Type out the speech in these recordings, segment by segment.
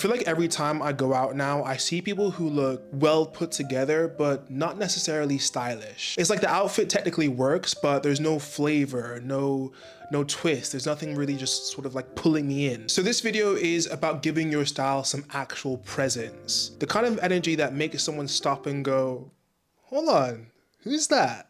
feel like every time I go out now, I see people who look well put together, but not necessarily stylish. It's like the outfit technically works, but there's no flavor, no twist. There's nothing really just sort of like pulling me in. So this video is about giving your style some actual presence. The kind of energy that makes someone stop and go, hold on, who's that?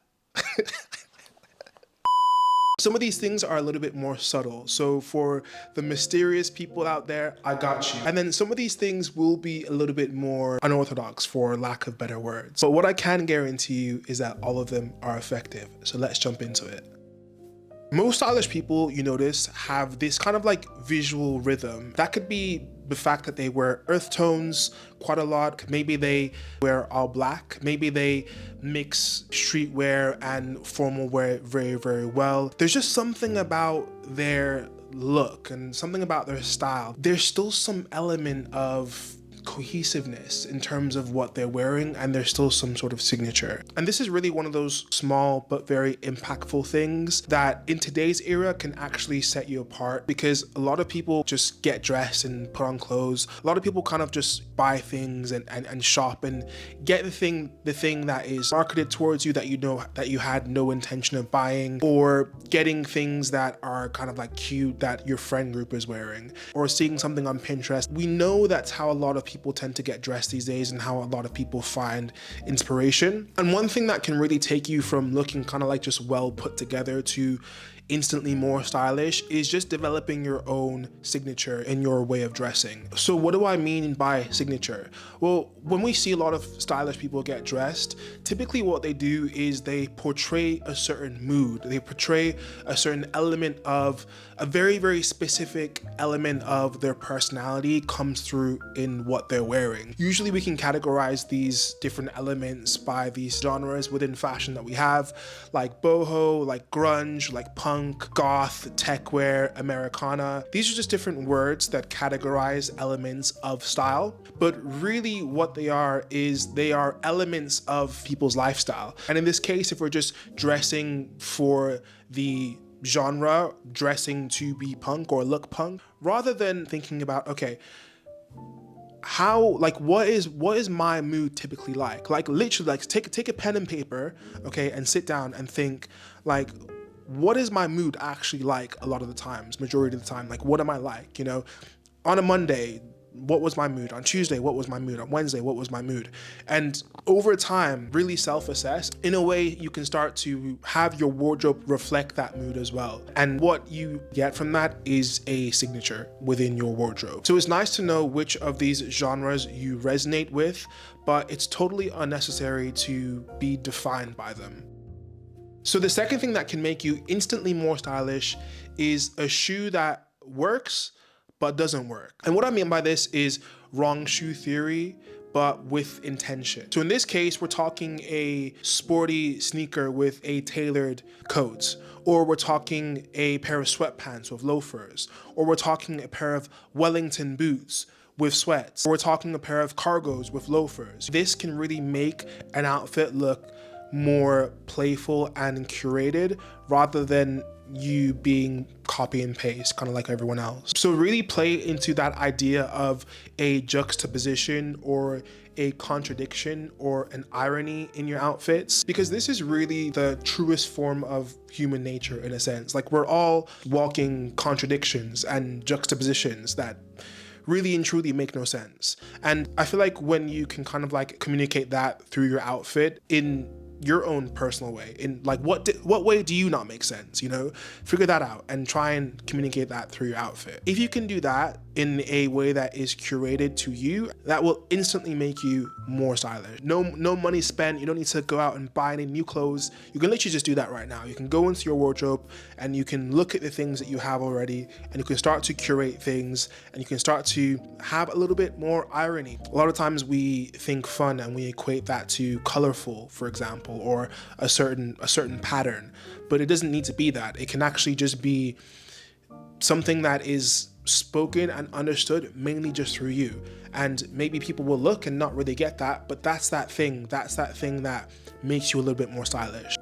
Some of these things are a little bit more subtle. So for the mysterious people out there, I got you. And then some of these things will be a little bit more unorthodox, for lack of better words. But what I can guarantee you is that all of them are effective. So let's jump into it. Most stylish people, you notice, have this kind of like visual rhythm. That could be the fact that they wear earth tones quite a lot. Maybe they wear all black. Maybe they mix streetwear and formal wear very, very well. There's just something about their look and something about their style. There's still some element of cohesiveness in terms of what they're wearing, and there's still some sort of signature. And this is really one of those small but very impactful things that in today's era can actually set you apart, because a lot of people just get dressed and put on clothes. A lot of people kind of just buy things and shop and get the thing that is marketed towards you that you know that you had no intention of buying, or getting things that are kind of like cute that your friend group is wearing, or seeing something on Pinterest. We know that's how a lot of people tend to get dressed these days and how a lot of people find inspiration. And one thing that can really take you from looking kind of like just well put together to instantly more stylish is just developing your own signature in your way of dressing. So what do I mean by signature? Well, when we see a lot of stylish people get dressed, typically what they do is they portray a certain mood. They portray a certain element of a very, very specific element of their personality comes through in what they're wearing. Usually we can categorize these different elements by these genres within fashion that we have, like boho, like grunge, like punk, goth, techwear, Americana. These are just different words that categorize elements of style, but really what they are is they are elements of people's lifestyle. And in this case, if we're just dressing for the genre, dressing to be punk or look punk, rather than thinking about, okay, how, like, what is my mood typically like? Like literally, like take a pen and paper, okay, and sit down and think, like, what is my mood actually like a lot of the times, majority of the time? Like, what am I like, you know? On a Monday, what was my mood? On Tuesday, what was my mood? On Wednesday, what was my mood? And over time, really self-assess. In a way, you can start to have your wardrobe reflect that mood as well. And what you get from that is a signature within your wardrobe. So it's nice to know which of these genres you resonate with, but it's totally unnecessary to be defined by them. So the second thing that can make you instantly more stylish is a shoe that works but doesn't work. And what I mean by this is wrong shoe theory, but with intention. So in this case, we're talking a sporty sneaker with a tailored coat, or we're talking a pair of sweatpants with loafers, or we're talking a pair of Wellington boots with sweats, or we're talking a pair of cargos with loafers. This can really make an outfit look more playful and curated rather than you being copy and paste, kind of like everyone else. So really play into that idea of a juxtaposition or a contradiction or an irony in your outfits, because this is really the truest form of human nature in a sense. Like, we're all walking contradictions and juxtapositions that really and truly make no sense. And I feel like when you can kind of like communicate that through your outfit in your own personal way, in like what way do you not make sense, you know? Figure that out and try and communicate that through your outfit. If you can do that in a way that is curated to you, that will instantly make you more stylish. No money spent. You don't need to go out and buy any new clothes. You can literally just do that right now. You can go into your wardrobe and you can look at the things that you have already, and you can start to curate things, and you can start to have a little bit more irony. A lot of times we think fun and we equate that to colorful, for example, or a certain pattern, but it doesn't need to be that. It can actually just be something that is spoken and understood mainly just through you. And maybe people will look and not really get that, but that's that thing that makes you a little bit more stylish.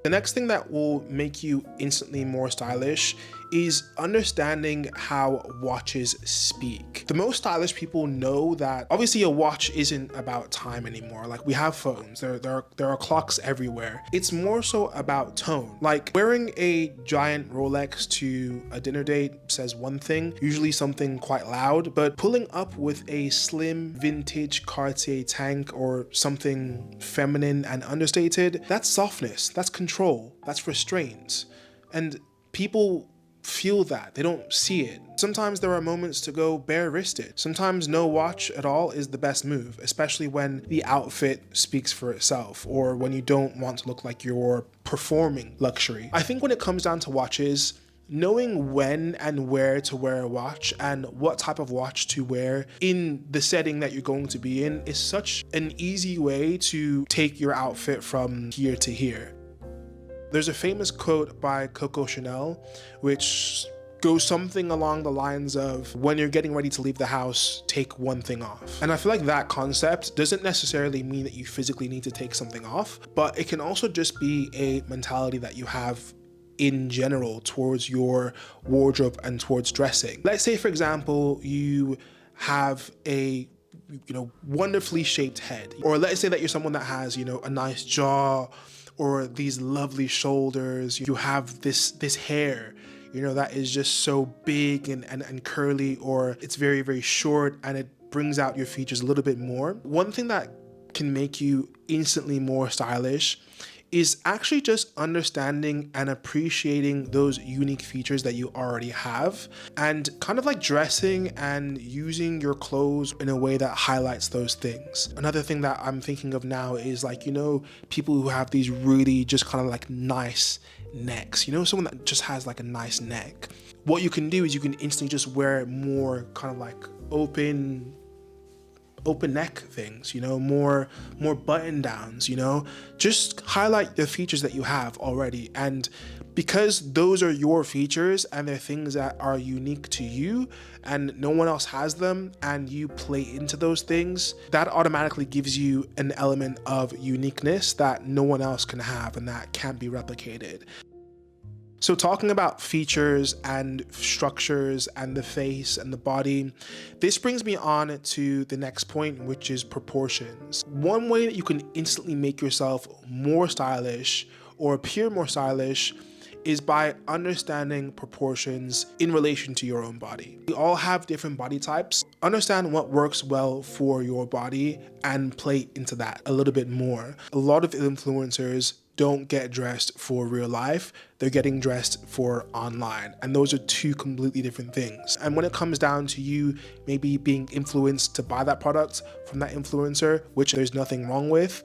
The next thing that will make you instantly more stylish is understanding how watches speak. The most stylish people know that obviously a watch isn't about time anymore. Like, we have phones, there are clocks everywhere. It's more so about tone. Like, wearing a giant Rolex to a dinner date says one thing, usually something quite loud, but pulling up with a slim vintage Cartier tank or something feminine and understated, that's softness, that's control, that's restraint. And people feel that, they don't see it. Sometimes there are moments to go bare-wristed. Sometimes no watch at all is the best move, especially when the outfit speaks for itself or when you don't want to look like you're performing luxury. I think when it comes down to watches, knowing when and where to wear a watch and what type of watch to wear in the setting that you're going to be in is such an easy way to take your outfit from here to here. There's a famous quote by Coco Chanel, which goes something along the lines of, when you're getting ready to leave the house, take one thing off. And I feel like that concept doesn't necessarily mean that you physically need to take something off, but it can also just be a mentality that you have in general towards your wardrobe and towards dressing. Let's say, for example, you have a wonderfully shaped head, or let's say that you're someone that has a nice jaw or these lovely shoulders. You have this hair that is just so big and curly, or it's very, very short and it brings out your features a little bit more. One thing that can make you instantly more stylish is actually just understanding and appreciating those unique features that you already have, and kind of like dressing and using your clothes in a way that highlights those things. Another thing that I'm thinking of now is like, people who have these really just kind of like nice necks, someone that just has like a nice neck. What you can do is you can instantly just wear more kind of like open neck things, more button downs, just highlight the features that you have already. And because those are your features and they're things that are unique to you and no one else has them, and you play into those things, that automatically gives you an element of uniqueness that no one else can have and that can't be replicated. So talking about features and structures and the face and the body, this brings me on to the next point, which is proportions. One way that you can instantly make yourself more stylish or appear more stylish is by understanding proportions in relation to your own body. We all have different body types. Understand what works well for your body and play into that a little bit more. A lot of influencers don't get dressed for real life, they're getting dressed for online. And those are two completely different things. And when it comes down to you maybe being influenced to buy that product from that influencer, which there's nothing wrong with,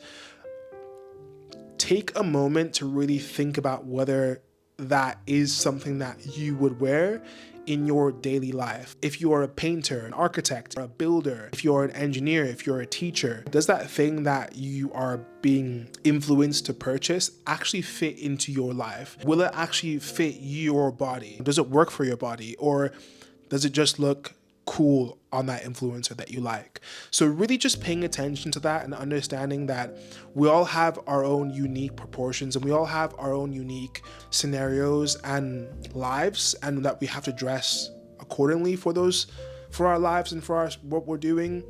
take a moment to really think about whether that is something that you would wear in your daily life. If you are a painter, an architect, a builder, if you're an engineer, if you're a teacher, does that thing that you are being influenced to purchase actually fit into your life? Will it actually fit your body? Does it work for your body? Or does it just look cool on that influencer that you like? So really just paying attention to that and understanding that we all have our own unique proportions and we all have our own unique scenarios and lives, and that we have to dress accordingly for our lives and for what we're doing,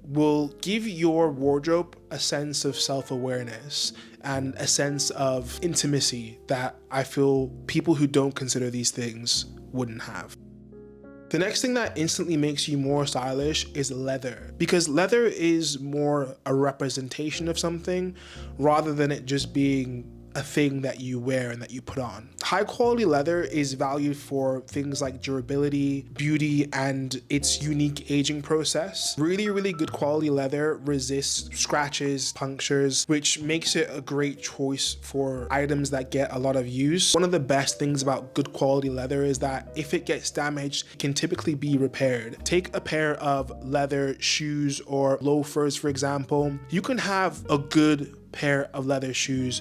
will give your wardrobe a sense of self-awareness and a sense of intimacy that I feel people who don't consider these things wouldn't have. The next thing that instantly makes you more stylish is leather, because leather is more a representation of something rather than it just being a thing that you wear and that you put on. High quality leather is valued for things like durability, beauty, and its unique aging process. Really, really good quality leather resists scratches, punctures, which makes it a great choice for items that get a lot of use. One of the best things about good quality leather is that if it gets damaged, it can typically be repaired. Take a pair of leather shoes or loafers, for example. You can have a good pair of leather shoes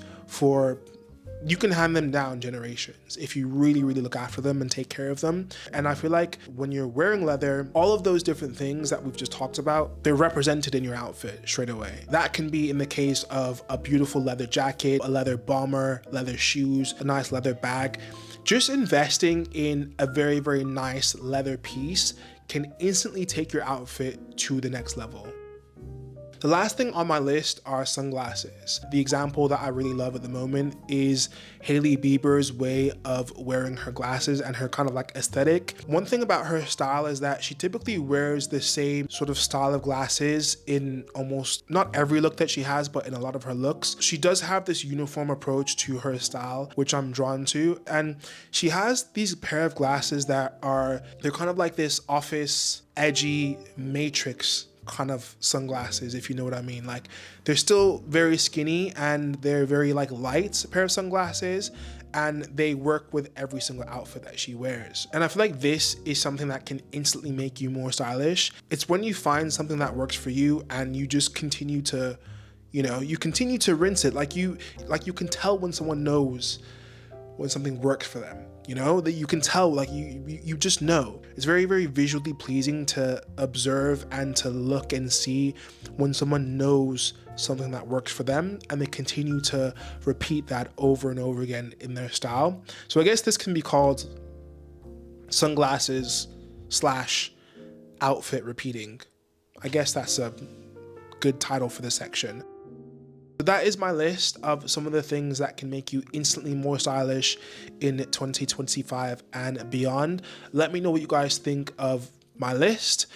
you can hand them down generations if you really, really look after them and take care of them. And I feel like when you're wearing leather, all of those different things that we've just talked about, they're represented in your outfit straight away. That can be in the case of a beautiful leather jacket, a leather bomber, leather shoes, a nice leather bag. Just investing in a very, very nice leather piece can instantly take your outfit to the next level. The last thing on my list are sunglasses. The example that I really love at the moment is Hailey Bieber's way of wearing her glasses and her kind of like aesthetic. One thing about her style is that she typically wears the same sort of style of glasses in almost not every look that she has, but in a lot of her looks. She does have this uniform approach to her style, which I'm drawn to. And she has these pair of glasses that they're kind of like this office edgy matrix kind of sunglasses, if you know what I mean. Like, they're still very skinny and they're very like light pair of sunglasses, and they work with every single outfit that she wears. And I feel like this is something that can instantly make you more stylish. It's when you find something that works for you and you just continue to, you continue to rinse it. Like you can tell when someone knows when something works for them. That you can tell, like you just know. It's very, very visually pleasing to observe and to look and see when someone knows something that works for them and they continue to repeat that over and over again in their style. So I guess this can be called sunglasses / outfit repeating. I guess that's a good title for this section. So that is my list of some of the things that can make you instantly more stylish in 2025 and beyond. Let me know what you guys think of my list.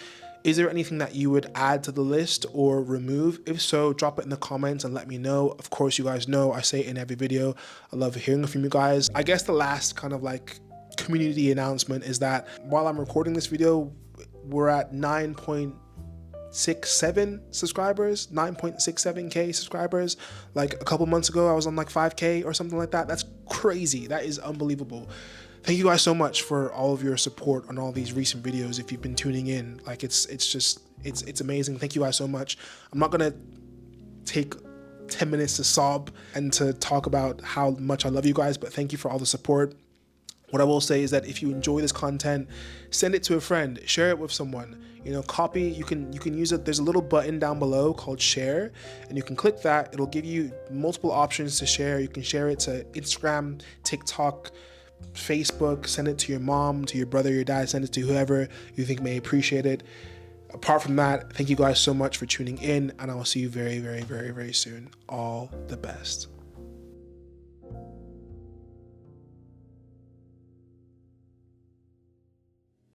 Is there anything that you would add to the list or remove? If so, drop it in the comments and let me know. Of course, you guys know I say it in every video. I love hearing from you guys. I guess the last kind of like community announcement is that while I'm recording this video, we're at 9.67 subscribers, 9.67k subscribers. Like a couple months ago I was on like 5k or something like that. That's crazy. That is unbelievable. Thank you guys so much for all of your support on all these recent videos. If you've been tuning in, like it's amazing. Thank you guys so much. I'm not gonna take 10 minutes to sob and to talk about how much I love you guys, but thank you for all the support. What I will say is that if you enjoy this content, send it to a friend, share it with someone. Copy, you can use it. There's a little button down below called share, and you can click that. It'll give you multiple options to share. You can share it to Instagram, TikTok, Facebook, send it to your mom, to your brother, your dad, send it to whoever you think may appreciate it. Apart from that, thank you guys so much for tuning in, and I will see you very, very, very, very soon. All the best.